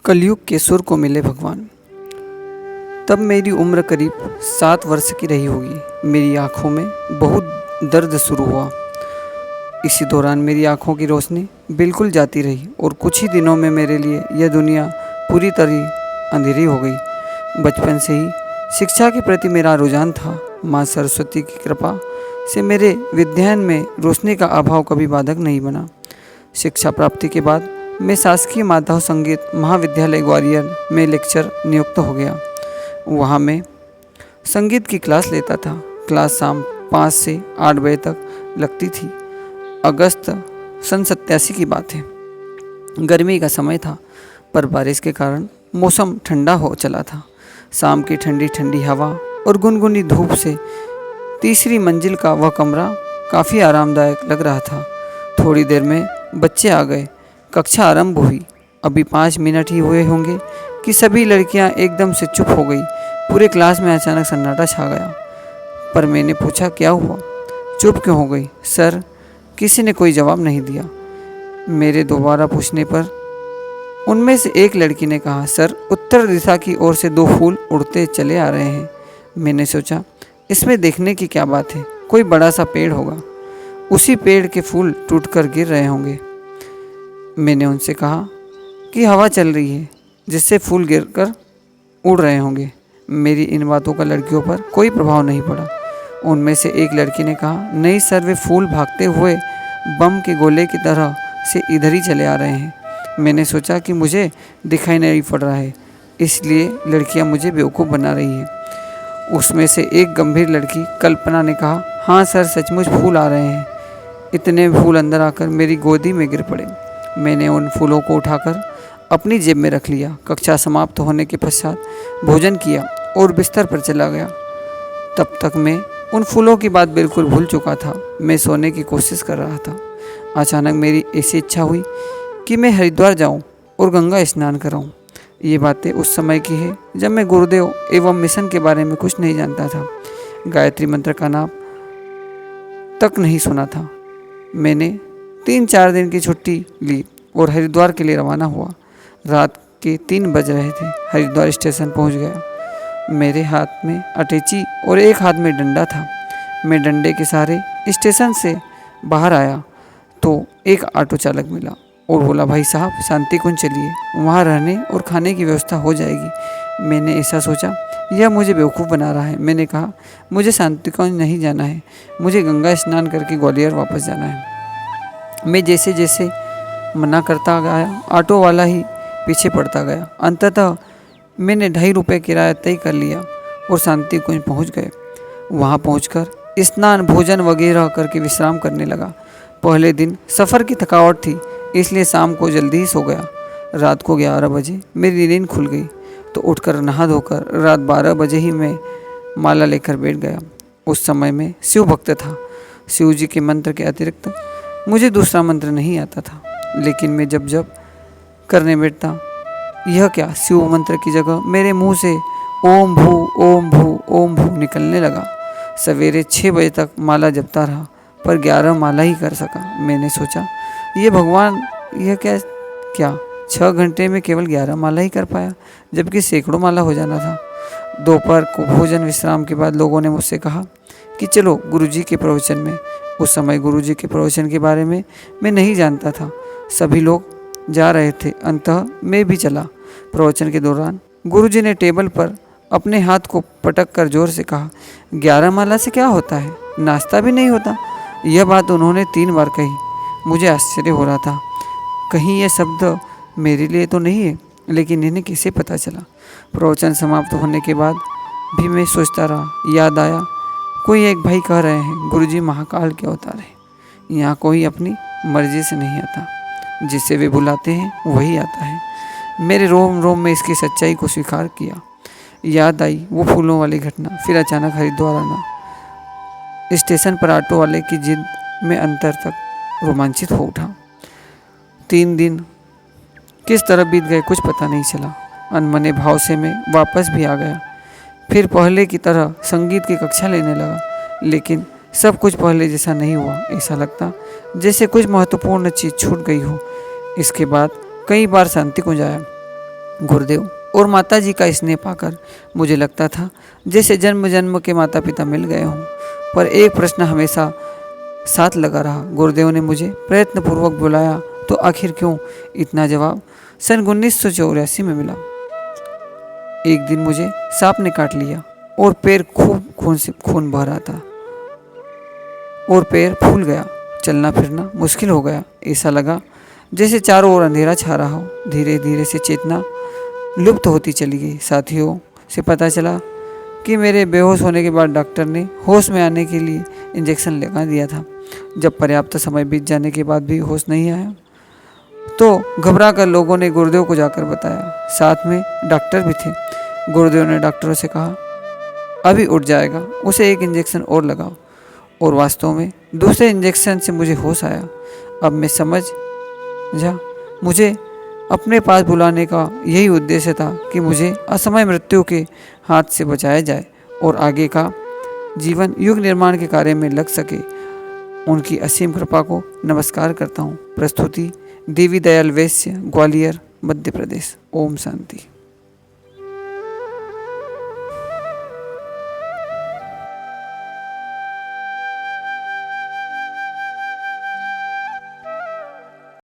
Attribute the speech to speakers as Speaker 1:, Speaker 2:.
Speaker 1: कलयुग के सुर को मिले भगवान। तब मेरी उम्र करीब 7 वर्ष की रही होगी। मेरी आँखों में बहुत दर्द शुरू हुआ। इसी दौरान मेरी आँखों की रोशनी बिल्कुल जाती रही और कुछ ही दिनों में मेरे लिए यह दुनिया पूरी तरह अंधेरी हो गई। बचपन से ही शिक्षा के प्रति मेरा रुझान था। माँ सरस्वती की कृपा से मेरे विद्यायन में रोशनी का अभाव कभी बाधक नहीं बना। शिक्षा प्राप्ति के बाद मैं शासकीय माधव संगीत महाविद्यालय ग्वालियर में लेक्चर नियुक्त हो गया। वहाँ मैं संगीत की क्लास लेता था। क्लास शाम 5 से 8 बजे तक लगती थी। अगस्त सन 87 की बात है। गर्मी का समय था, पर बारिश के कारण मौसम ठंडा हो चला था। शाम की ठंडी ठंडी हवा और गुनगुनी धूप से तीसरी मंजिल का वह कमरा काफ़ी आरामदायक लग रहा था। थोड़ी देर में बच्चे आ गए। कक्षा आरंभ हुई। अभी 5 मिनट ही हुए होंगे कि सभी लड़कियां एकदम से चुप हो गई। पूरे क्लास में अचानक सन्नाटा छा गया। पर मैंने पूछा, क्या हुआ, चुप क्यों हो गई? सर, किसी ने कोई जवाब नहीं दिया। मेरे दोबारा पूछने पर उनमें से एक लड़की ने कहा, सर, उत्तर दिशा की ओर से 2 फूल उड़ते चले आ रहे हैं। मैंने सोचा, इसमें देखने की क्या बात है, कोई बड़ा सा पेड़ होगा, उसी पेड़ के फूल टूटकर गिर रहे होंगे। मैंने उनसे कहा कि हवा चल रही है जिससे फूल गिरकर उड़ रहे होंगे। मेरी इन बातों का लड़कियों पर कोई प्रभाव नहीं पड़ा। उनमें से एक लड़की ने कहा, नहीं सर, वे फूल भागते हुए बम के गोले की तरह से इधर ही चले आ रहे हैं। मैंने सोचा कि मुझे दिखाई नहीं पड़ रहा है, इसलिए लड़कियां मुझे बेवकूफ़ बना रही हैं। उसमें से एक गंभीर लड़की कल्पना ने कहा, हाँ सर, सचमुच फूल आ रहे हैं। इतने फूल अंदर आकर मेरी गोदी में गिर पड़े। मैंने उन फूलों को उठाकर अपनी जेब में रख लिया। कक्षा समाप्त होने के पश्चात भोजन किया और बिस्तर पर चला गया। तब तक मैं उन फूलों की बात बिल्कुल भूल चुका था। मैं सोने की कोशिश कर रहा था। अचानक मेरी ऐसी इच्छा हुई कि मैं हरिद्वार जाऊं और गंगा स्नान कराऊं। ये बातें उस समय की है जब मैं गुरुदेव एवं मिशन के बारे में कुछ नहीं जानता था। गायत्री मंत्र का नाम तक नहीं सुना था। मैंने 3-4 दिन की छुट्टी ली और हरिद्वार के लिए रवाना हुआ। रात के 3 बज रहे थे। हरिद्वार स्टेशन पहुंच गया। मेरे हाथ में अटैची और एक हाथ में डंडा था। मैं डंडे के सहारे स्टेशन से बाहर आया तो एक ऑटो चालक मिला और बोला, भाई साहब, शांति कुंज चलिए, वहाँ रहने और खाने की व्यवस्था हो जाएगी। मैंने ऐसा सोचा, यह मुझे बेवकूफ़ बना रहा है। मैंने कहा, मुझे शांति कुंज नहीं जाना है, मुझे गंगा स्नान करके ग्वालियर वापस जाना है। मैं जैसे जैसे मना करता गया, ऑटो वाला ही पीछे पड़ता गया। अंततः मैंने 2.5 रुपये किराया तय कर लिया और शांति कुंज पहुँच गए। वहाँ पहुँचकर स्नान, भोजन वगैरह करके विश्राम करने लगा। पहले दिन सफ़र की थकावट थी, इसलिए शाम को जल्दी ही सो गया। रात को 11 बजे मेरी नींद खुल गई तो उठकर नहा धोकर रात 12 बजे ही मैं माला लेकर बैठ गया। उस समय मैं शिव भक्त था। शिव जी के मंत्र के अतिरिक्त मुझे दूसरा मंत्र नहीं आता था, लेकिन मैं जब जब करने बैठता, यह क्या, शिव मंत्र की जगह मेरे मुंह से ओम भू ओम भू ओम भू निकलने लगा। सवेरे 6 बजे तक माला जपता रहा, पर 11 माला ही कर सका। मैंने सोचा, ये भगवान, यह क्या 6 घंटे में केवल 11 माला ही कर पाया, जबकि सैकड़ों माला हो जाना था। दोपहर को भोजन विश्राम के बाद लोगों ने मुझसे कहा कि चलो गुरुजी के प्रवचन में। उस समय गुरुजी के प्रवचन के बारे में मैं नहीं जानता था। सभी लोग जा रहे थे, अंततः मैं भी चला। प्रवचन के दौरान गुरुजी ने टेबल पर अपने हाथ को पटक कर जोर से कहा, 11 माला से क्या होता है, नाश्ता भी नहीं होता। यह बात उन्होंने 3 बार कही। मुझे आश्चर्य हो रहा था, कहीं यह शब्द मेरे लिए तो नहीं है, लेकिन इन्हें कैसे पता चला। प्रवचन समाप्त होने के बाद भी मैं सोचता रहा। याद आया, कोई एक भाई कह रहे हैं, गुरुजी महाकाल के अवतार है। यहाँ कोई अपनी मर्जी से नहीं आता, जिसे वे बुलाते हैं वही आता है। मेरे रोम रोम में इसकी सच्चाई को स्वीकार किया। याद आई वो फूलों वाली घटना। फिर अचानक हरिद्वार आना। स्टेशन पर ऑटो वाले की जिद में अंतर तक रोमांचित हो उठा। 3 दिन किस तरह बीत गए कुछ पता नहीं चला। अनमने भाव से मैं वापस भी आ गया। फिर पहले की तरह संगीत की कक्षा लेने लगा, लेकिन सब कुछ पहले जैसा नहीं हुआ। ऐसा लगता जैसे कुछ महत्वपूर्ण चीज़ छूट गई हो। इसके बाद कई बार शांति कुंज आया। गुरुदेव और माता जी का स्नेह पाकर मुझे लगता था जैसे जन्म जन्म के माता पिता मिल गए हों। पर एक प्रश्न हमेशा साथ लगा रहा। गुरुदेव ने मुझे प्रयत्नपूर्वक बुलाया तो आखिर क्यों? इतना जवाब सन 1984 में मिला। एक दिन मुझे सांप ने काट लिया और पैर खूब खून बह रहा था और पैर फूल गया। चलना फिरना मुश्किल हो गया। ऐसा लगा जैसे चारों ओर अंधेरा छा रहा हो। धीरे धीरे से चेतना लुप्त होती चली गई। साथियों से पता चला कि मेरे बेहोश होने के बाद डॉक्टर ने होश में आने के लिए इंजेक्शन लगा दिया था। जब पर्याप्त समय बीत जाने के बाद भी होश नहीं आया तो घबरा कर लोगों ने गुरुदेव को जाकर बताया। साथ में डॉक्टर भी थे। गुरुदेव ने डॉक्टरों से कहा, अभी उठ जाएगा, उसे एक इंजेक्शन और लगाओ। और वास्तव में दूसरे इंजेक्शन से मुझे होश आया। अब मैं समझा मुझे अपने पास बुलाने का यही उद्देश्य था कि मुझे असमय मृत्यु के हाथ से बचाया जाए और आगे का जीवन युग निर्माण के कार्य में लग सके। उनकी असीम कृपा को नमस्कार करता हूँ। प्रस्तुति देवी दयाल वैश्य, ग्वालियर, मध्य प्रदेश। ओम शांति।